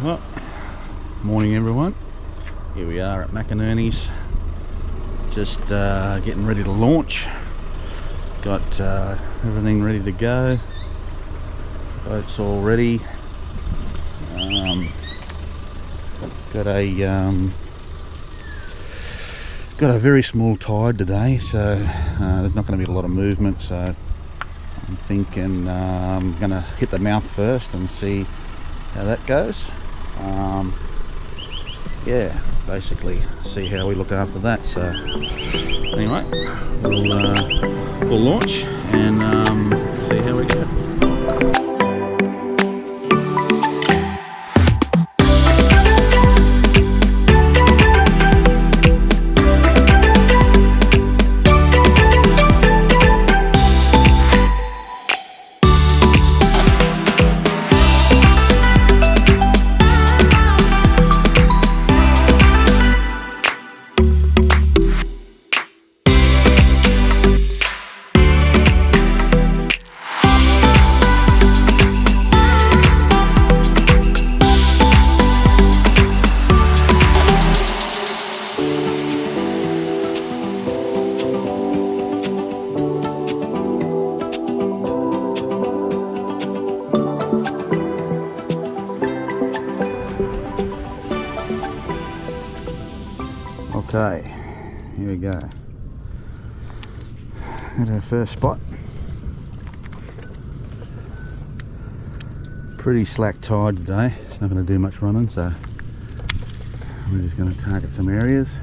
Well, morning everyone. Here we are at McInerney's, just getting ready to launch. Got everything ready to go. Boat's all ready. Got a very small tide today, so there's not going to be a lot of movement. So I'm thinking I'm going to hit the mouth first and see how that goes. Yeah, basically see how we look after that. So anyway, we'll launch and see how we go. Okay, here we go. At our first spot. Pretty slack tide today. It's not going to do much running, so we're just going to target some areas.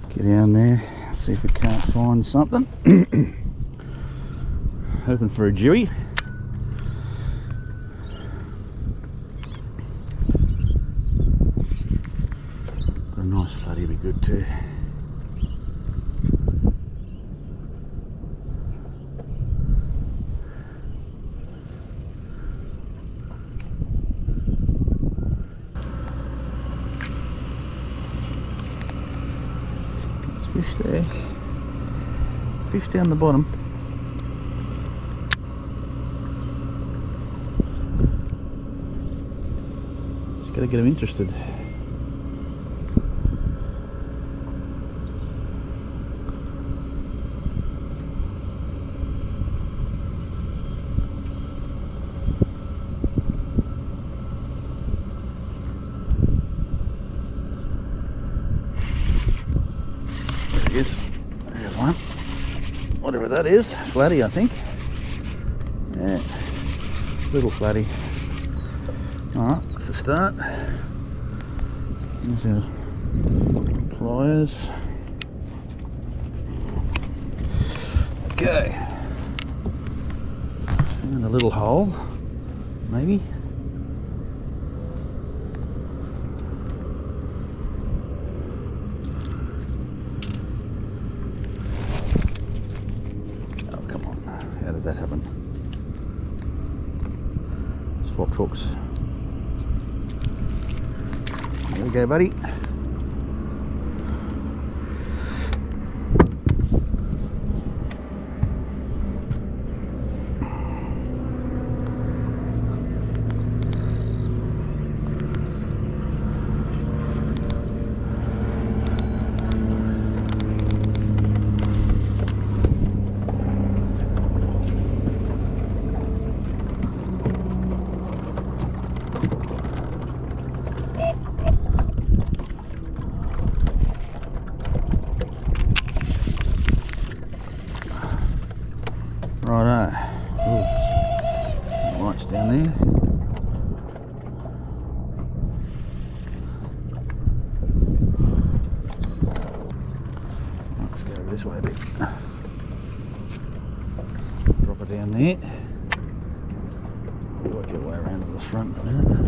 Get down there, see if we can't find something. Hoping for a dewy. A nice flatty would be good too. There's fish there. Fish down the bottom. Just got to get them interested. There's one, whatever that is, flatty I think. Yeah, little flatty. Alright, that's a start. There's our pliers. Okay, found a little hole, maybe. How did that happen? Swap hooks. There we go, buddy. Righto. Some lights down there. Let's go this way a bit. Drop it down there. Work your way around to the front in a minute.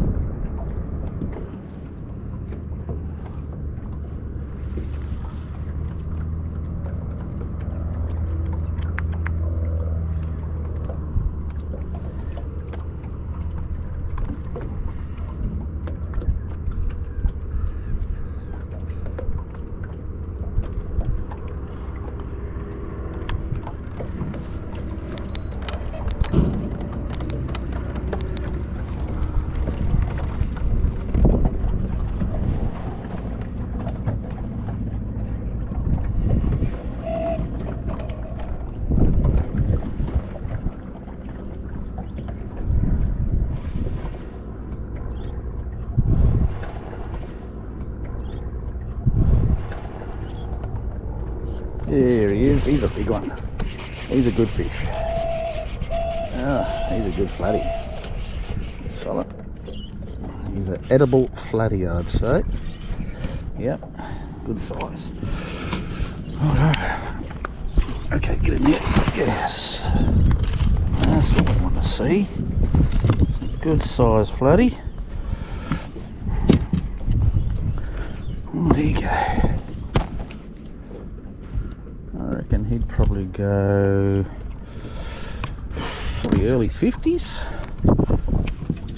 There he is. He's a big one. He's a good fish. Ah, he's a good flatty. This fella. He's an edible flatty, I'd say. Yep, good size. Alright. Okay, get in there. Yes. That's what we want to see. Some good size flatty. Oh, there you go. I reckon he'd probably go early 50s.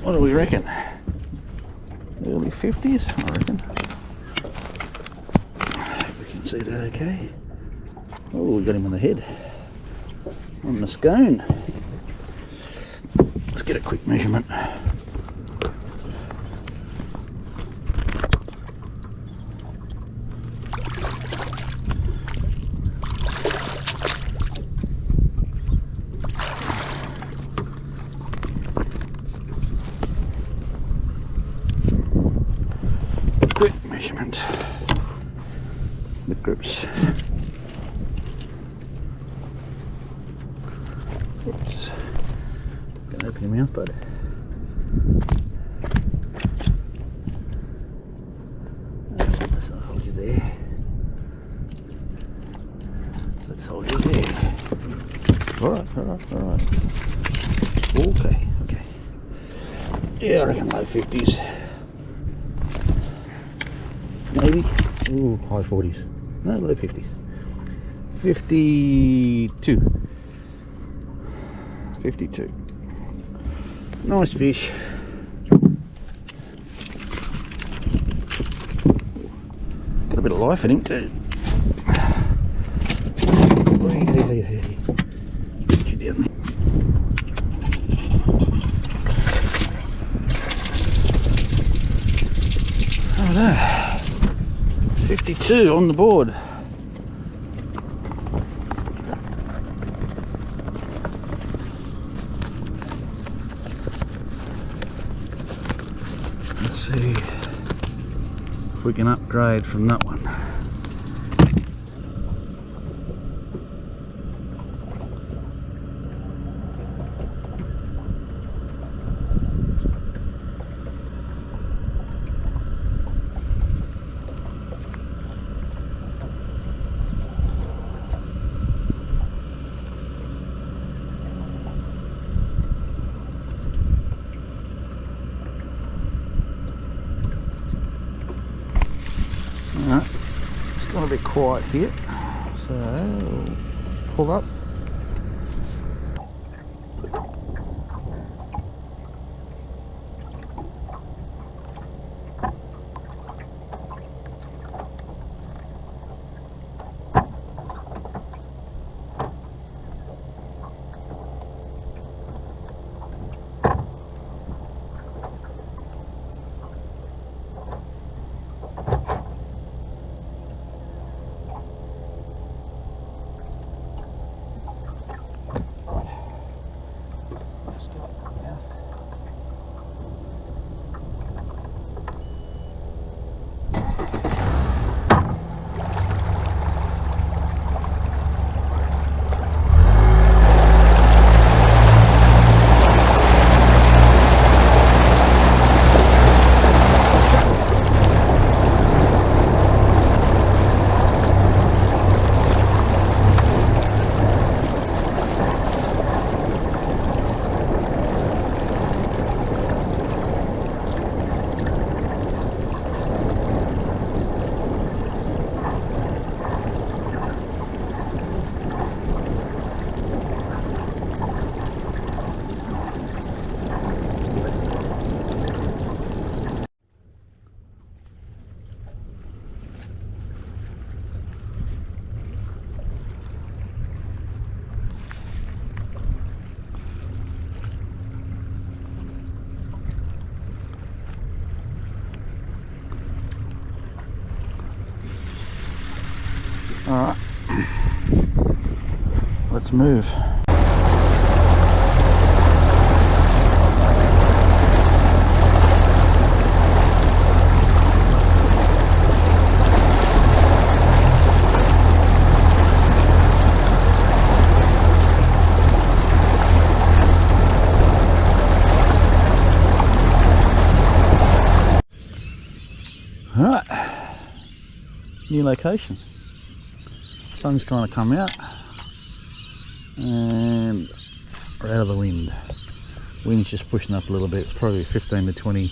What do we reckon? Early 50s, I reckon. Hope we can see that okay. Oh, we got him on the head. On the scone. Let's get a quick measurement. Quick measurement. The grips. Oops. Gonna open your mouth, bud. Let's not hold you there. Let's hold you there. Alright. Okay. Yeah, I reckon low 50s. Maybe. Ooh, high 40s. No, low 50s. 52. 52. Nice fish. Got a bit of life in him too. Hey. Put you down there. Oh no. 52 on the board. See if we can upgrade from that one. Alright, it's got a bit quiet here, so we'll pull up. Alright, let's move. new location. Sun's trying to come out and we're out of the wind. Wind's just pushing up a little bit. It's probably 15 to 20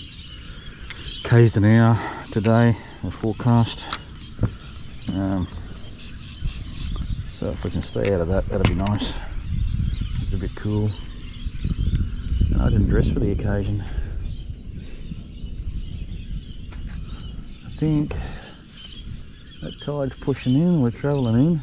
k's an hour today, the forecast. So if we can stay out of that, that'll be nice. It's a bit cool. I didn't dress for the occasion. I think that tide's pushing in, we're travelling in.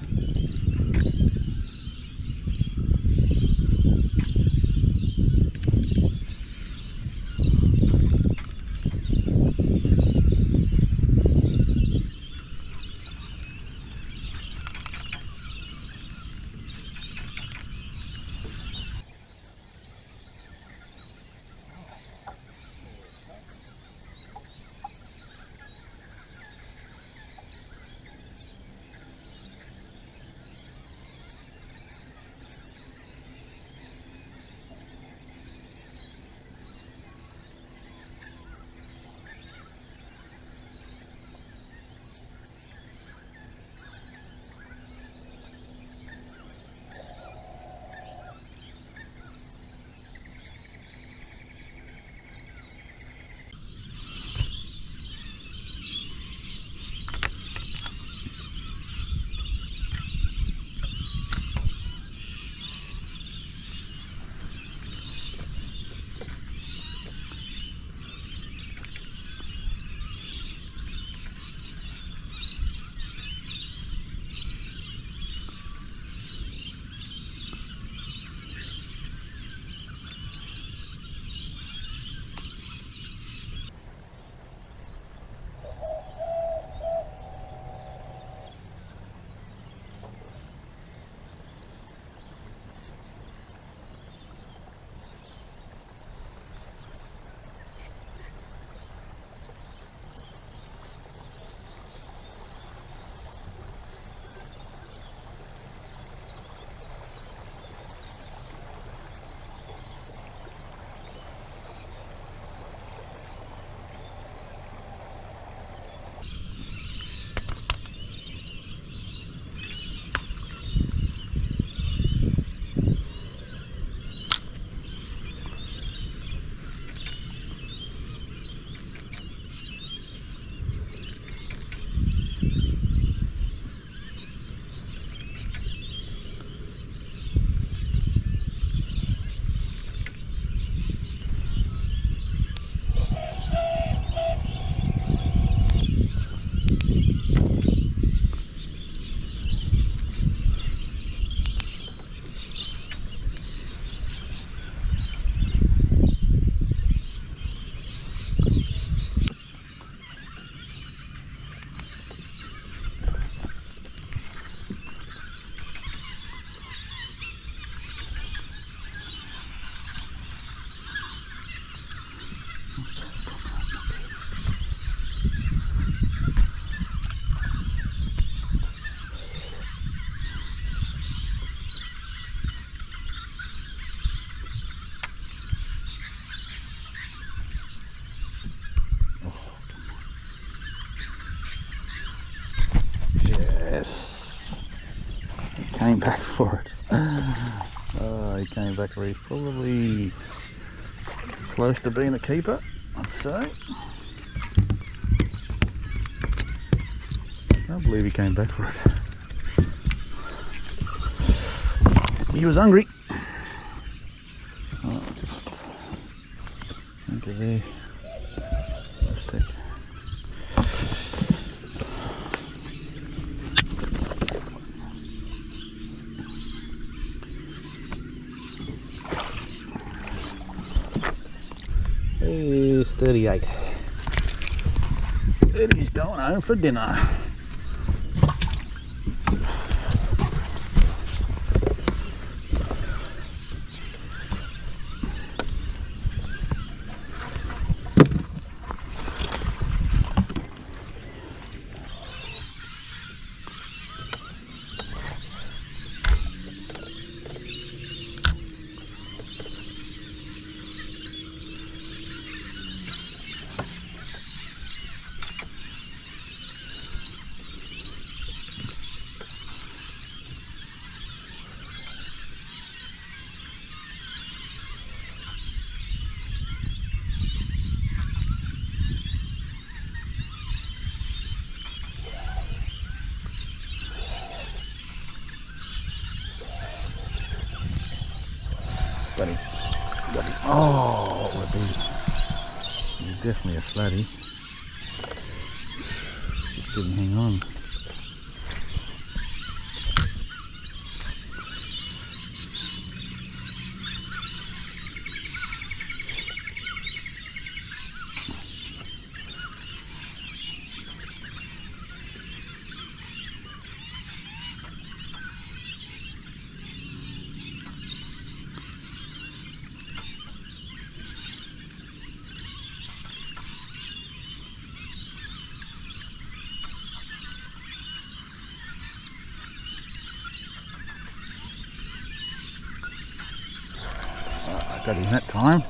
Came back for it. Oh, he came back for it. He's probably close to being a keeper, I'd say. I can't believe he came back for it. He was hungry. Oh, just think of there. Just a sec. Here's 38. And he's going home for dinner. Oh, what was he? He's definitely a flatty. Just didn't hang on. I got him that time,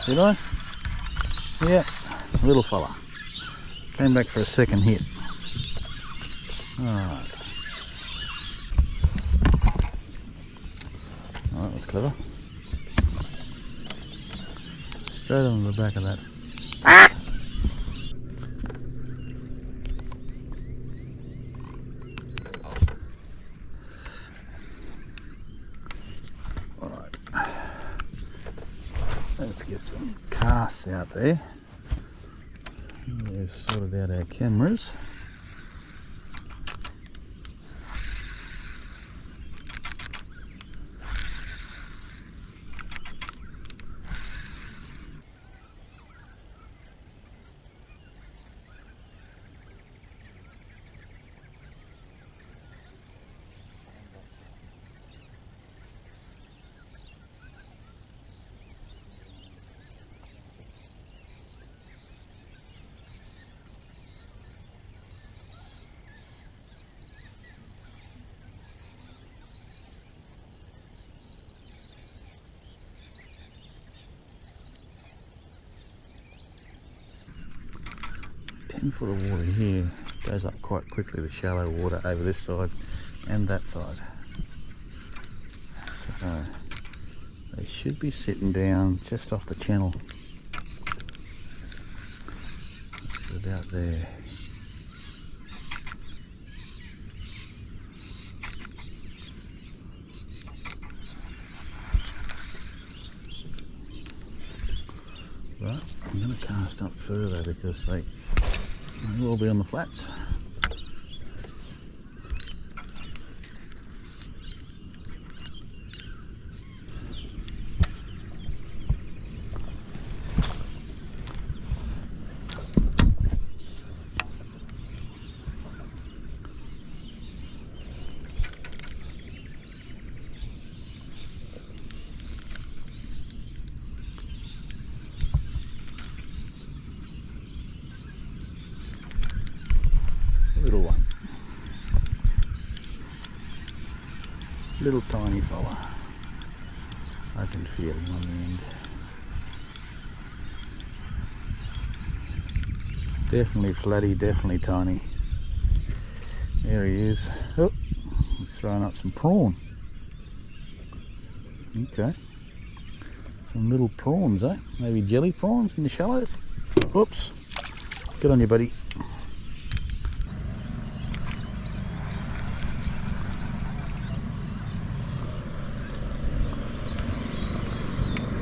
did I? Yeah, little fella. Came back for a second hit. Alright. Oh, that was clever. Straight on the back of that. Alright. Let's get some casts out there. We've sorted out our cameras. Foot of water here, goes up quite quickly, the shallow water over this side and that side. So they should be sitting down just off the channel. About there. Right, I'm going to cast up further because they will be on the flats. Little one, little tiny fella. I can feel him on the end. Definitely flatty, definitely tiny. There he is. Oh, he's throwing up some prawn. Okay, some little prawns, eh? Maybe jelly prawns in the shallows. Whoops, good on you, buddy.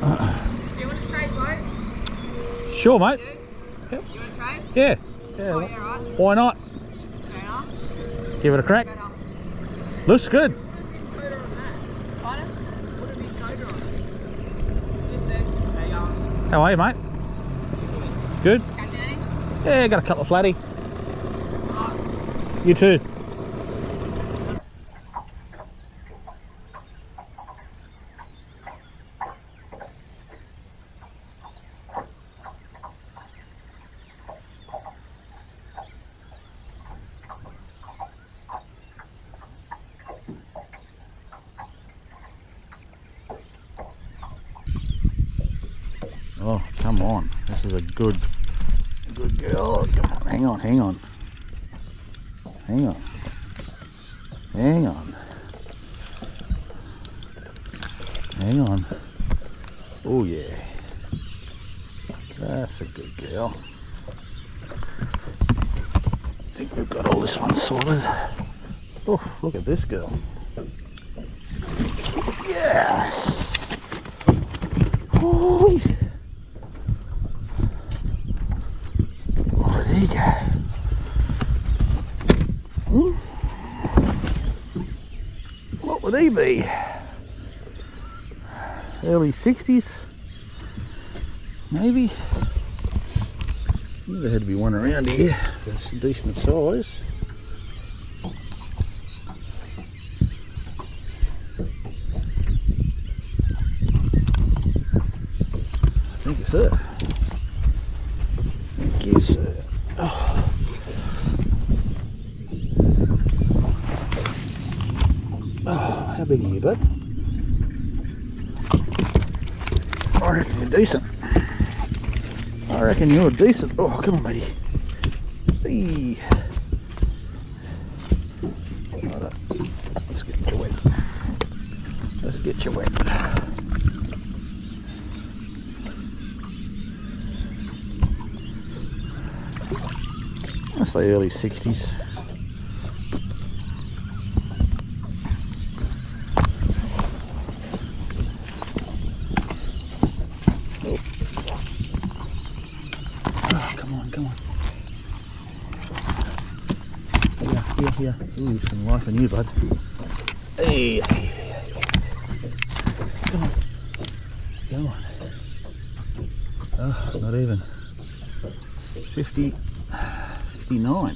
Do you want to trade boats? Sure, mate. Yep. You want to trade? Yeah. Oh, yeah, right. Why not? Fair enough. Give it a crack. Better. Looks good. Coda on that. Pardon? What a big coda on it. Just do. How you going? How are you, mate? It's good. Catching any? Yeah, got a couple of flatty. Oh. You too. Oh, come on. This is a good girl. Come on, hang on, hang on. Hang on. Hang on. Hang on. Oh yeah. That's a good girl. I think we've got all this one sorted. Oh, look at this girl. Yes. Ooh. you go. What would he be? Early 60s? Maybe? There had to be one around here that's decent size. I think it's it. I guess so. Oh. Oh, how big are you, bud? I reckon you're decent. I reckon you're decent. Oh, come on, buddy. Hey. Right, let's get you wet. Let's get you wet. I say early 60s. Come on. Here. Ooh, some life in you, bud. Hey. Come on. Oh, not even. 50, 59.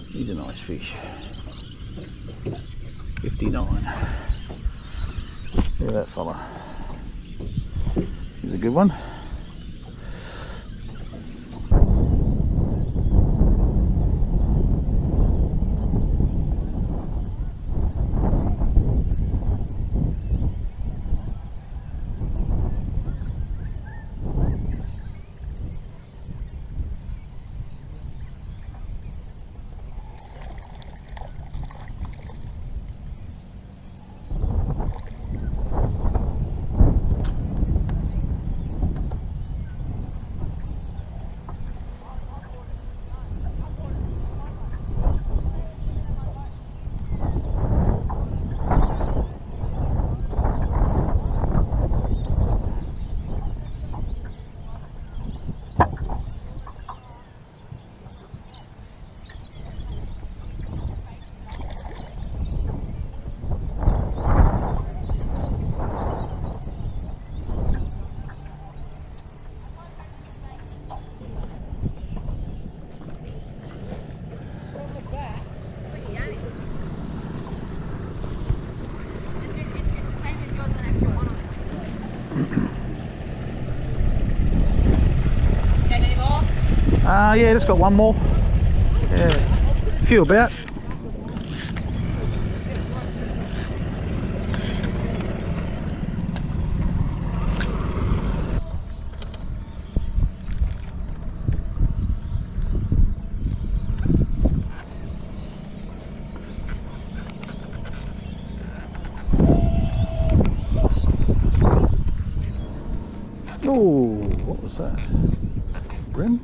He's a nice fish. 59. Look at that fella. He's a good one. Yeah, just got one more. Yeah, a few about. Oh, what was that? Brim?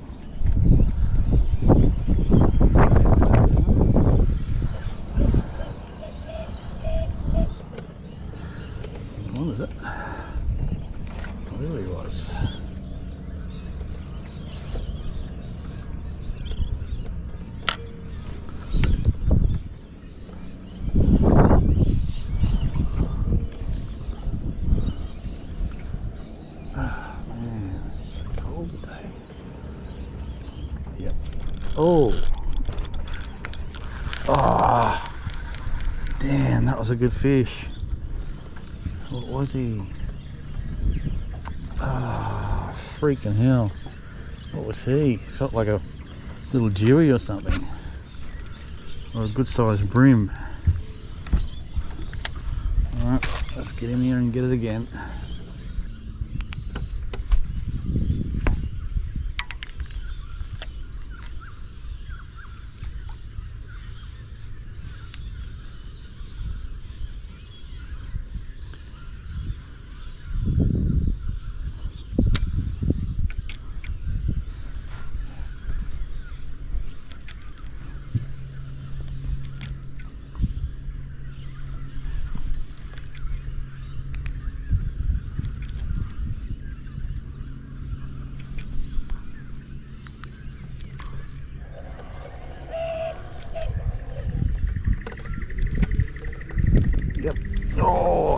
What is it? It really was. Oh, damn, that was a good fish. What was he? Freaking hell. What was he? Felt like a little jewie or something. Or a good sized brim. Alright, let's get in here and get it again.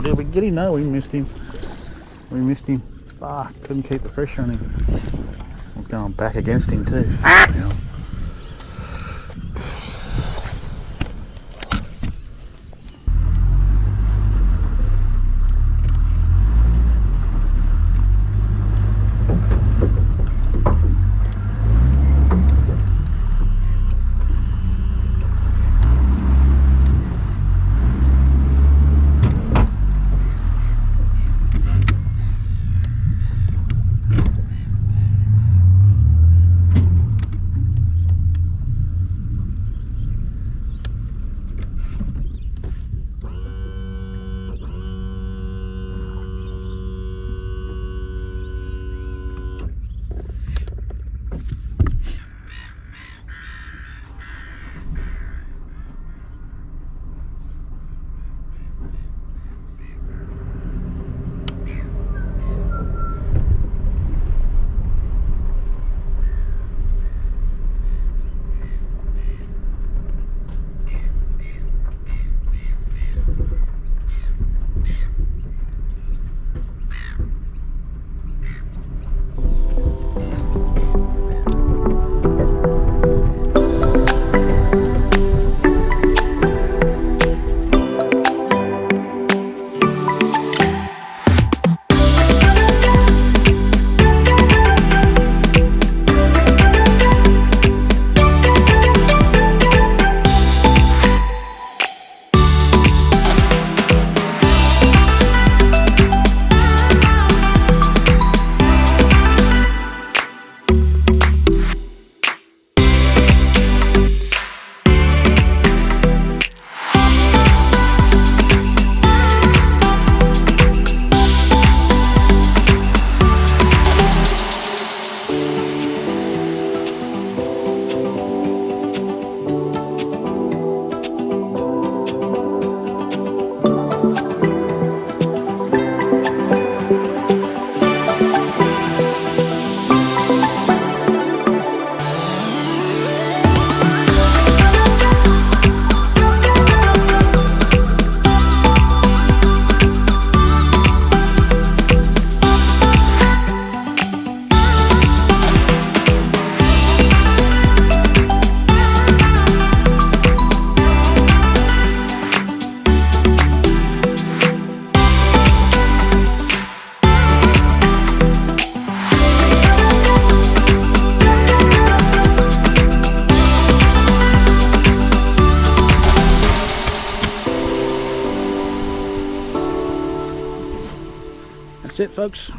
did we get him? No, we missed him. We missed him. Fuck, couldn't keep the pressure on him. I was going back against him too. Hell. That's it, folks.